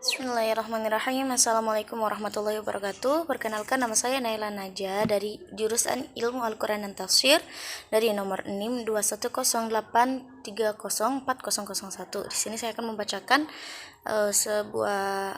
Bismillahirrahmanirrahim. Assalamualaikum warahmatullahi wabarakatuh. Perkenalkan, nama saya Naila Naja dari jurusan Ilmu Al-Quran dan Tafsir dari nomor NIM 21083040001. Di sini saya akan membacakan sebuah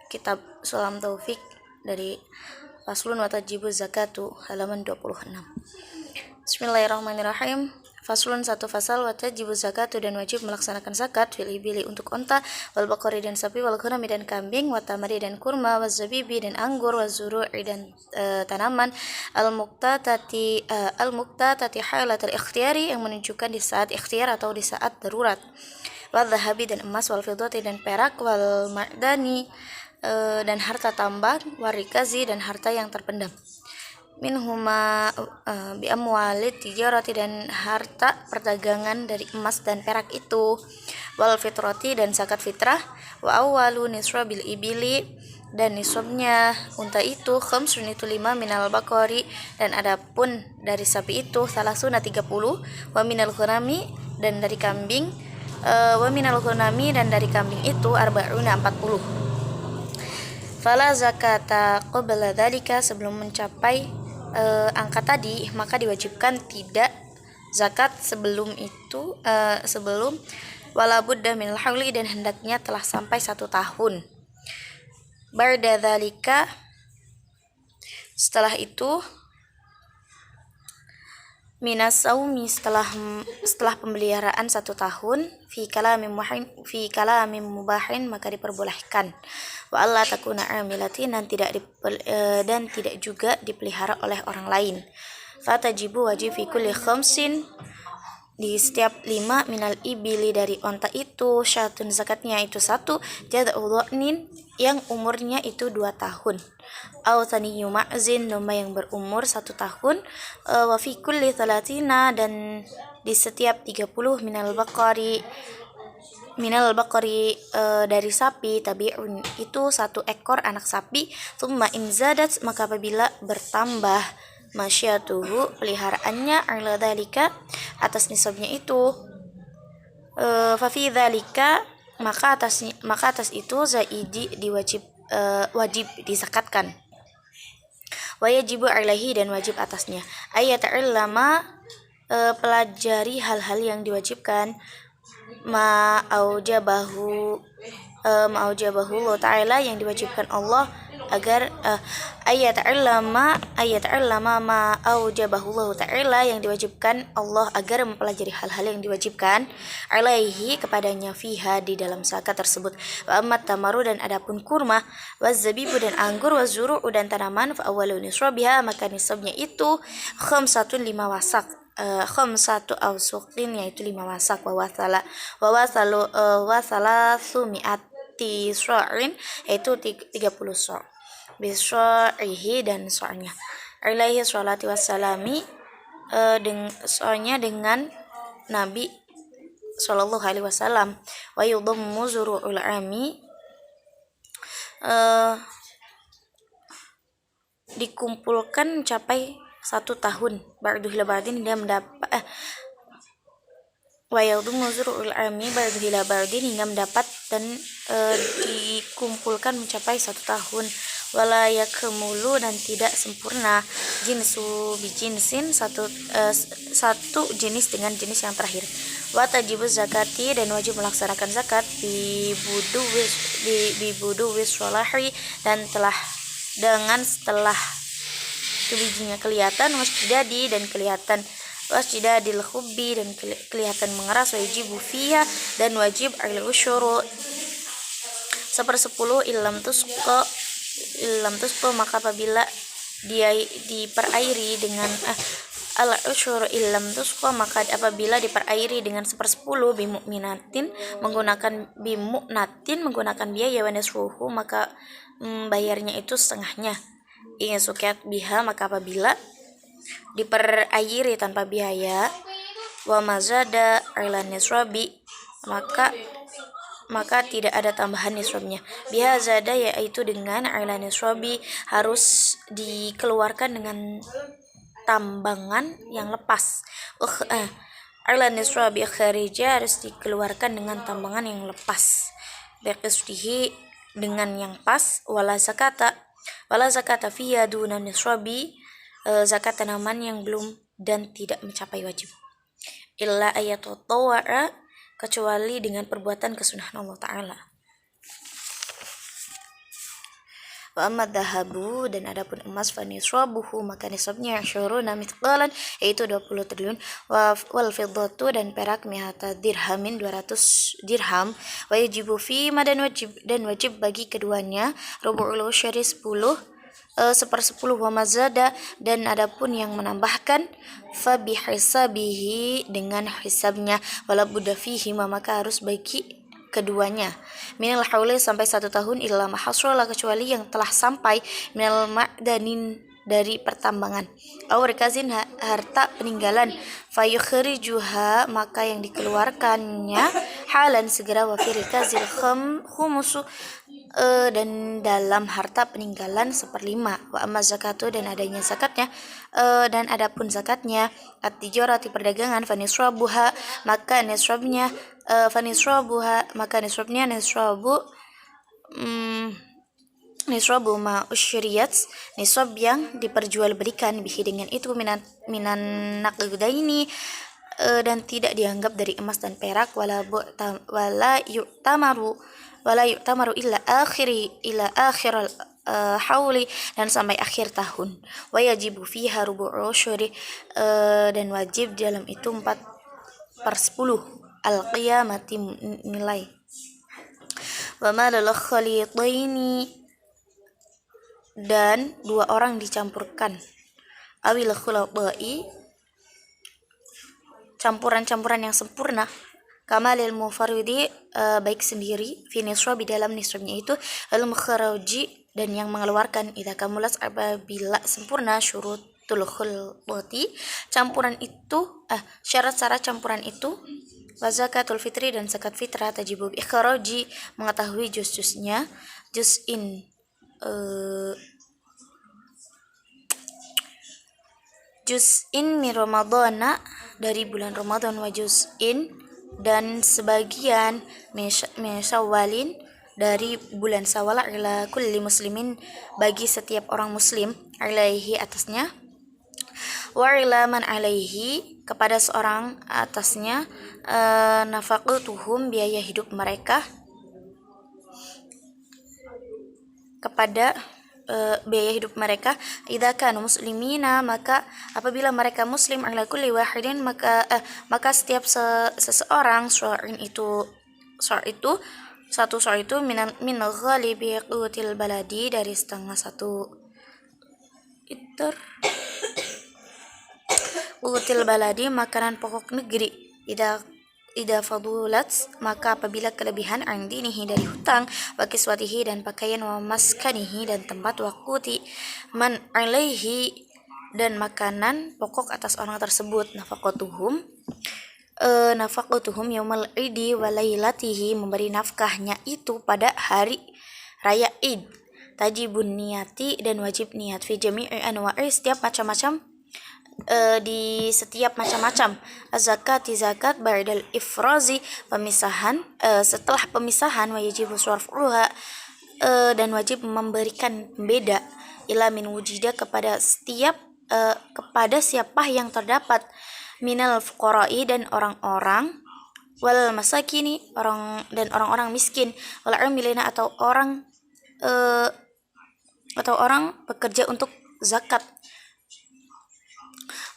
kitab Sulam Taufik dari Faslun wa Tajibuz Zakatu halaman 26. Bismillahirrahmanirrahim. Faslun, satu fasal, wa tajibu zakatu, dan wajib melaksanakan zakat, fil ibili, untuk onta, wal baqari, dan sapi, wal ghanami, dan kambing, wa tamari, dan kurma, wa zabibi, dan anggur, wa zuru'i, dan tanaman, al muqtatati halat al ikhtiyari, yang menunjukkan di saat ikhtiar atau di saat darurat, wal dhahabi, dan emas, wal fiddati, dan perak, wal ma'dani, dan harta tambang, wal rikazi, dan harta yang terpendam, minhuma bi amwalid tijarati, dan harta perdagangan dari emas dan perak itu, wal fitrati, dan zakat fitrah, wa awwalu nisrabil ibili, dan nisabnya unta itu, khamsun, itu 5, minal baqari, dan adapun dari sapi itu, salasuna, 30, wa minal ghanami, dan dari kambing, dan dari kambing itu, arba'una, 40. Fala zakata qabla dzalika, sebelum mencapai angka tadi, maka diwajibkan tidak zakat sebelum itu, wala budda minal hauli, dan hendaknya telah sampai 1 tahun. Ba'da dzalika, setelah itu, minas saumi, setelah pemeliharaan 1 tahun, fi kalamin mubahin, maka diperbolehkan, wa alla takuna amilatin, dan tidak juga dipelihara oleh orang lain. Fatajibu, wajib, fi kulli khamsin, di setiap 5, minal ibili, dari onta itu, syatun, zakatnya itu 1, jada'u dha'nin, yang umurnya itu 2 tahun, au thaniyu ma'zin, domba yang berumur 1 tahun, wa fi kulli thalathina, dan di setiap 30, minal baqari, dari sapi, tabi'un, itu 1 ekor anak sapi, thumma in zadat, maka apabila bertambah, masyatuhu, peliharaannya, ala dzalika, atas nisabnya itu, fa fi dzalika, maka atas itu, zaidi, wajib dizakatkan, wa yajibu alaihi, dan wajib atasnya, ayata'allama, pelajari hal-hal yang diwajibkan, ma'aujabahu Allah ta'ala, yang diwajibkan Allah, agar ayata'allama ma'aujabahu Allah ta'ala, yang diwajibkan Allah agar mempelajari hal-hal yang diwajibkan, alaihi, kepadanya, fiha, di dalam zakat tersebut, wa ammat tamaru, dan adapun kurma, wa zabibu, dan anggur, wa zuru'u, dan tanaman, fa awwalu nisrabiha, maka nisabnya itu, khamsatun, 5 wasak, khamsatu awsuqin, yaitu 5 wasak, wa salatsumi'ati sa'in, yaitu 30 sa', bisra'ihi, dan so'nya, alaihi sholati wassalami, so'nya dengan Nabi sallallahu alaihi wasallam, wa yudhammu zuru'ul ami, dikumpulkan mencapai 1 tahun, ba'du hila ba'din, hingga mendapat wa yudhammu zuru'ul ami ba'du hila ba'din, hingga mendapat, dan dikumpulkan mencapai 1 tahun, wala yakmulu, dan tidak sempurna, jinsu bijinsin, satu jenis dengan jenis yang terakhir, wa tajibuz zakati, dan wajib melaksanakan zakat, bi budu wiswalahi, dan setelah bijinya kelihatan, wasjidadi, dan kelihatan, wasjidadil khubbi, dan kelihatan mengeras, wajibu fiha, dan wajib al-usyuru, 1/10, illam tusqa, maka apabila dia diperairi dengan al-usyuru illam tusqa, maka apabila diperairi dengan 1/10, bimu'natin, menggunakan biaya, wa nisfuhu, maka bayarnya itu setengahnya, in sukiat biha, maka apabila diperairi tanpa biaya, wa mazada ala nisrabi, maka tidak ada tambahan nisrabnya, biha zada, yaitu dengan ala nisrabi, harus dikeluarkan dengan tambangan yang lepas, ala nisrabi kharija, harus dikeluarkan dengan tambangan yang lepas, biqisdihi dengan yang pas, wala zakata fiya duna nisrabi, zakat tanaman yang belum dan tidak mencapai wajib, illa ayatotawara, kecuali dengan perbuatan kesunahan Allah Ta'ala. Wa amma dhahabu, dan adapun emas, fa nisrabuhu, maka nisabnya 20 mithqalan, yaitu 20 triliun, wal fiddatu, dan perak mi'ata dirhamin 200 dirham, wa yajibu fi ma, dan wajib bagi keduanya rubu'ul usyri 10 sepersepuluh, wa mazada, dan adapun yang menambahkan, fa bihisabihi, dengan hisabnya, wala budda fihi, maka harus bagi keduanya, minal hauli, sampai 1 tahun, illa mahasrola, kecuali yang telah sampai, minal ma'danin, dari pertambangan, aw rikazin, harta peninggalan, fayukhrijuha, maka yang dikeluarkannya, halan, segera, wa fi rikazil khumusu, dan dalam harta peninggalan 1/5, wa amma zakatu, dan adanya zakatnya, dan adapun zakatnya, at-tijarati, perdagangan, fanisrabuha, maka nisrabnya, nisrabu ma usyriyat, nisab yang diperjualbelikan, bihi, dengan itu, minan naqdaini, dan tidak dianggap dari emas dan perak, wala yu'tamaru illa akhiral hauli, dan sampai akhir tahun, wa yajibu fiha rubu'u usyri, dan wajib dalam itu 4/10 al-qiyamati, nilai. Wa malal khalitaini, dan 2 orang dicampurkan, awil khulatai, campuran-campuran yang sempurna, kamalil mufarridi, baik sendiri, fi nisrabi, dalam nisrabnya itu, al-mukharaji, dan yang mengeluarkan, idza kamulat, apabila sempurna, syurutul khulati, campuran itu, syarat-syarat campuran itu, wa zakatul fitri, dan zakat fitrah, tajibu bi ikhraji, mengetahui juz-juznya, juz'in min ramadhana, dari bulan Ramadan, wa juz'in, dan sebagian min syawalin, dari bulan Syawal, ila kulli muslimin, bagi setiap orang muslim, alaihi, atasnya, wa ila man alaihi, kepada seorang atasnya, nafaqatuhum, biaya hidup mereka, kepada biaya hidup mereka, idza kanu muslimina, maka apabila mereka muslim, ala kulli wahidin, maka setiap seseorang, satu itu min ghalibi qutil baladi, dari setengah 1 liter qutil baladi, makanan pokok negeri, ida fadulat, maka apabila kelebihan, an dinihi, dari hutang, wa kiswatihi, dan pakaian, wa maskanihi, dan tempat, wa quti man alaihi, dan makanan pokok atas orang tersebut, nafaqatuhum yaumal idi wa lailatihi, memberi nafkahnya itu pada hari raya Id, tajibun niyati, dan wajib niat, fi jami'i anwa'i, setiap macam-macam, di setiap macam-macam, az-zakati, zakat, ba'dal ifrazi, pemisahan, setelah pemisahan, wa yajibu sarfuha, dan wajib memberikan pembeda, ila min wujida, kepada siapa yang terdapat, minal fuqara'i, dan orang-orang, wal masakini, dan orang-orang miskin, wal amilina, atau orang bekerja untuk zakat,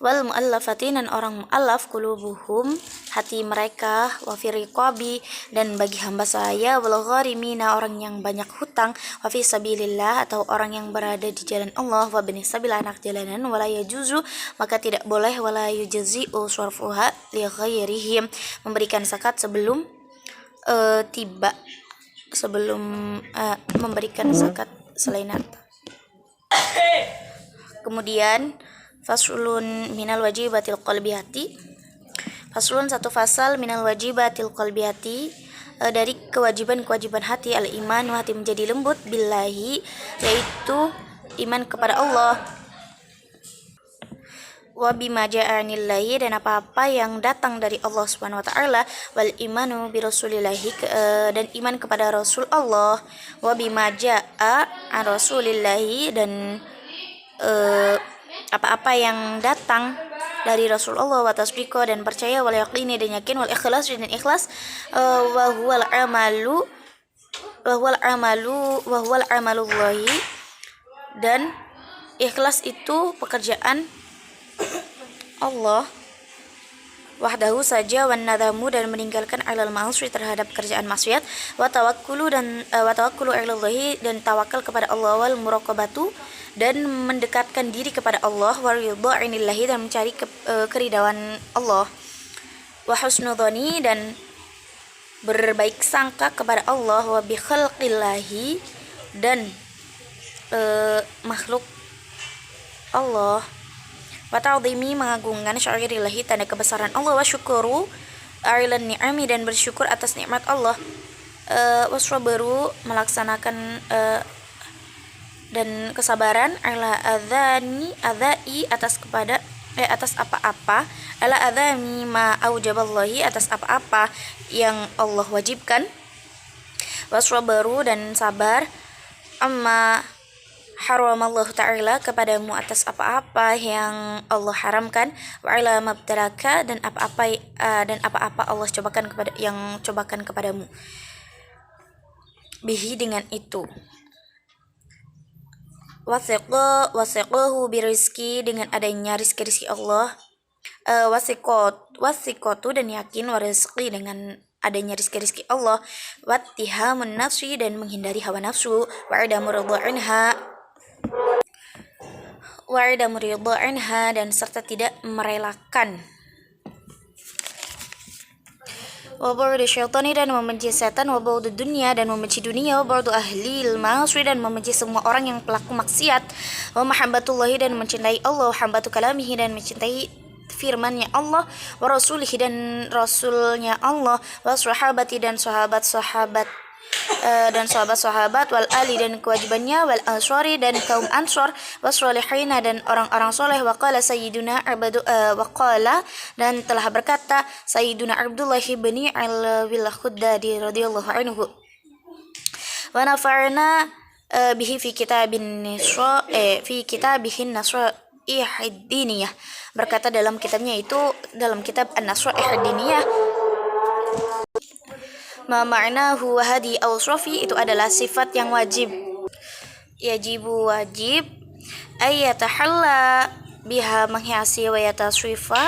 wal mu'allafati, dan orang mu'allaf, qulubuhum, hati mereka, wa fi riqabi, dan bagi hamba saya, wal gharimina, orang yang banyak hutang, wa fi sabilillah, atau orang yang berada di jalan Allah, wa bani sabil, anak jalanan, wala yajuzu, maka tidak boleh, wala yujzi'u sarfuha li ghairihim, memberikan zakat sebelum memberikan zakat selain harta. Kemudian faslun minal wajibatil qalbiyati, faslun, satu fasal, minal wajibatil qalbiyati, dari kewajiban hati, al-iman, hati menjadi lembut, billahi, yaitu iman kepada Allah, wa bima ja'anillahi, dan apa-apa yang datang dari Allah Subhanahu wa taala, wal imanu bi rasulillahi, dan iman kepada Rasul Allah, wa bima ja'a an rasulillahi, dan apa-apa yang datang dari Rasulullah, wa tasdiqo, dan percaya, wal yaqini, dan yakin, wal ikhlas, dan ikhlas, wa huwal amalu amalullahi, dan ikhlas itu pekerjaan Allah wahdahu saja, wan nadamu, dan meninggalkan alal ma'asi, terhadap kerjaan maksiat, wa tawakkulu ilallahi, dan tawakal kepada Allah, wal muraqabatu, dan mendekatkan diri kepada Allah, wa ridha'inillahi, dan mencari keridhaan Allah, wa husnudzani, dan berbaik sangka kepada Allah, wa bi khalqillahi, dan makhluk Allah, wa ta'zimi, mengagungkan sya'irillahi, tanda kebesaran Allah, wa syukuru ailan ni'ami, dan bersyukur atas nikmat Allah, wa sabaru, melaksanakan dan kesabaran, ala adai, atas apa-apa, ala adami ma aujaballahi, atas apa-apa yang Allah wajibkan, waswabaru, dan sabar, amma haramallahu ta'ala, kepadamu, atas apa-apa yang Allah haramkan, wa ala mabtalaka, dan apa-apa Allah cobakan kepadamu, bihi, dengan itu, wasiqahu birizki, dengan adanya rizki Allah, wasiqatu, dan yakin, warizki, dengan adanya rizki Allah, wattihamun nafsi, dan menghindari hawa nafsu, wa'adamu ridha anha, dan serta tidak merelakan, wa bu'du syaitani, dan membenci setan, wa bu'du dunia, dan membenci dunia, wa bu'du ahlil ma'asi, dan membenci semua orang yang pelaku maksiat, wa mahabbatullahi, dan mencintai Allah, wa mahabbatu kalamihi, dan mencintai firman-Nya Allah, wa rasulihi, dan rasulnya Allah, wa sahabati, dan sahabat-sahabat, wal ali, dan kewajibannya, wal ansori, dan kaum ansor, wasolihina, dan orang-orang soleh, waqala sayyiduna waqala, dan telah berkata Sayyiduna Abdullah bin al-Khuddadi radhiyallahu anhu, wa nafa'na bihi fi kitabihin nasra'ihid-diniyah, berkata dalam kitabnya, itu dalam kitab an-nasra'ihid-diniyah, ma ma'nahu wa hadi awsrafi, itu adalah sifat yang wajib, yajibu, wajib, ayyatahalla biha, menghiasi, wa yatasrifa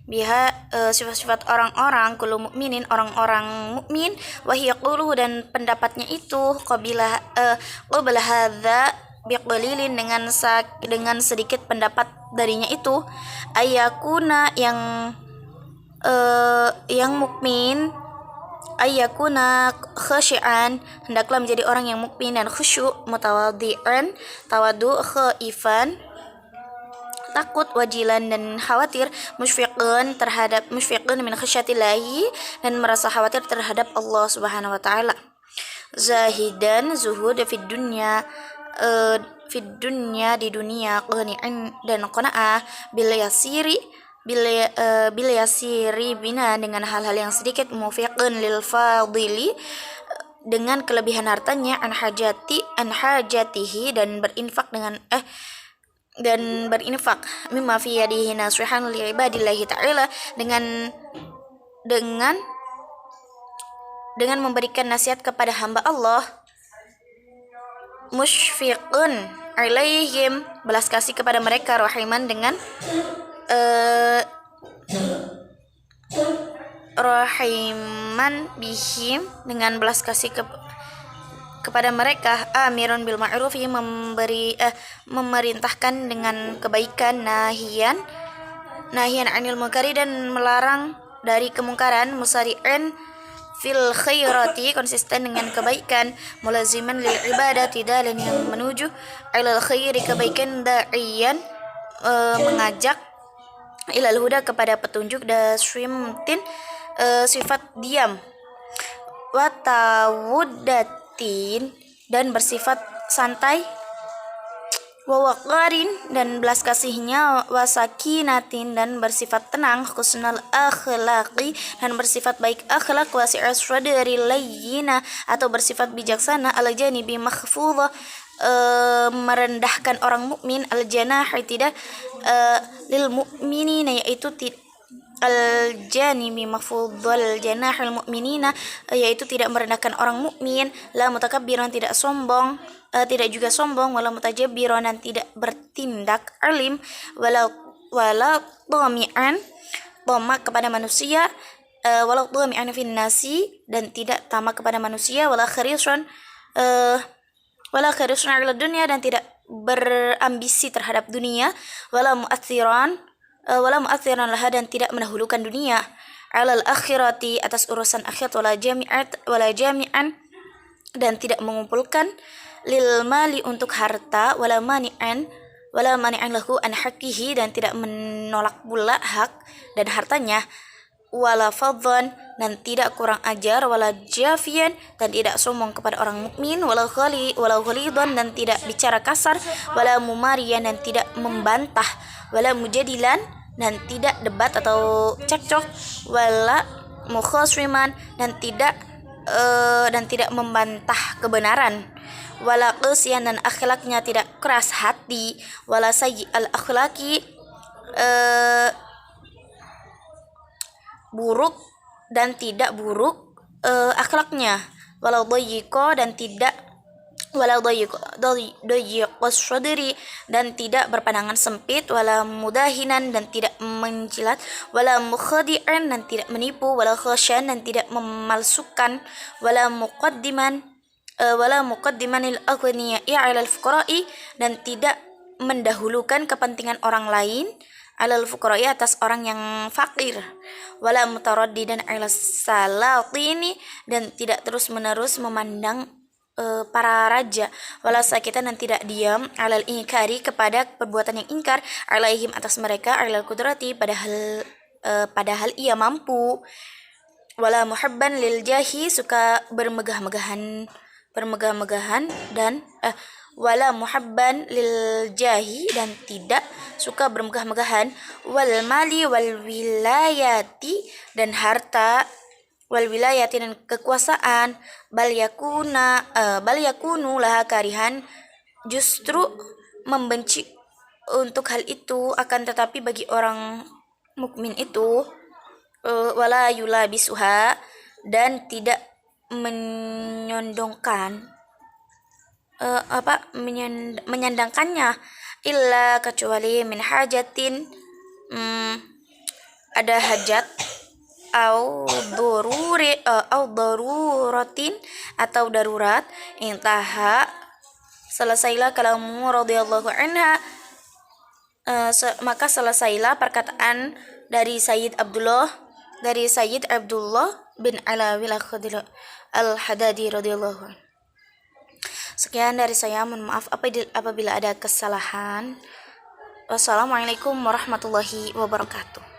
biha, sifat-sifat orang-orang, kullu mukminin, orang-orang mukmin, wa hiya quluhu, dan pendapatnya itu, qabila hadza biqalilin, dengan sedikit pendapat darinya itu, ayakuna, yang mukmin, ayyakuna khasyian, hendaklah menjadi orang yang mukmin dan khusyuk, mutawadhi'an, tawadu, khaifan, takut, wajilan, dan khawatir, musyfiqan min khasyatillahi, dan merasa khawatir terhadap Allah Subhanahu wa taala, zahidan, zuhud, fid dunya, di dunia, qani'an, dan qanaah, bil yasiri bina, dengan hal-hal yang sedikit, mufiqun lil fadili, dengan kelebihan hartanya, an hajatihi, dan berinfak mimma fi yadihi nasihan li ibadillahi ta'ala, dengan memberikan nasihat kepada hamba Allah, musyfiqun alaihim, belas kasih kepada mereka, rahiman, dengan rahiman bihim, dengan belas kasih kepada mereka, amirun bil ma'rufi, memerintahkan dengan kebaikan, nahian anil munkari, dan melarang dari kemungkaran, musari'an fil khairati, konsisten dengan kebaikan, mulaziman lil ibadati, dan yang menuju ilal khairi, kebaikan, da'iyan, mengajak, ilal huda, kepada petunjuk, daswimtin, sifat diam, watawudatin, dan bersifat santai, wa waqarin dan belas kasihnya, wa sakinatin dan bersifat tenang, husnul akhlaqi dan bersifat baik akhlak, wasi'as sadri layyina atau bersifat bijaksana, al janibi makhfudha merendahkan orang mukmin, al janahi tidak lil mukminina yaitu al janibi makhfudhal janahil mu'minina yaitu tidak merendahkan orang mukmin, la mutakabbiran tidak sombong, tidak juga sombong, wala mutajabbiran dan tidak bertindak alim, wala dhami'an tamak kepada manusia, wala dhami'an fin nasi dan tidak tamak kepada manusia, wala kharisun ala dunia dan tidak berambisi terhadap dunia, wala mu'athiran laha dan tidak mendahulukan dunia, alal akhirati atas urusan akhirat, wala jami'an dan tidak mengumpulkan, lil mali untuk harta, wala mani'an lahu an haqqihi dan tidak menolak pula hak dan hartanya, wala fadhan dan tidak kurang ajar, wala jafian dan tidak sombong kepada orang mukmin, wala ghalidhan dan tidak bicara kasar, wala mumariyan dan tidak membantah, wala mujadilan dan tidak debat atau cekcok, wala mukhasriman dan tidak membantah kebenaran, wala qasiyan dan akhlaknya tidak keras hati, wala sayyi al akhlaki buruk dan tidak buruk akhlaknya, walau dhayyqa dan tidak dhayyqas sadri dan tidak berpandangan sempit, wala mudahinan dan tidak mencilat, wala mukhadi'an dan tidak menipu, wala khasyan dan tidak memalsukan, wala muqaddiman lil aghniya'i 'alal fuqara'i dan tidak mendahulukan kepentingan orang lain, 'alal fuqara'i atas orang yang fakir, wala mutaraddidan 'alas salatini dan tidak terus-menerus memandang para raja, wala sakitan dan tidak diam, 'alal inkari kepada perbuatan yang ingkar, 'alaihim atas mereka, 'alal qudrati padahal ia mampu, wala muhabban lil jahi suka bermegah-megahan dan wala muhabban lil jahi dan tidak suka bermegah-megahan, wal mali wal wilayati dan harta, wal wilayati dan kekuasaan, bal yakunu laha karihan justru membenci untuk hal itu, akan tetapi bagi orang mukmin itu, wala yulabisuha dan tidak menyandangkannya, illa kecuali min hajatin ada hajat, au daruratin atau darurat, intaha selesailah kalamu radhiyallahu anha maka selesailah perkataan dari Sayyid Abdullah bin Alawi al-Hadadi radhiyallahu anhu. Sekian dari saya, mohon maaf apabila ada kesalahan. Wassalamualaikum warahmatullahi wabarakatuh.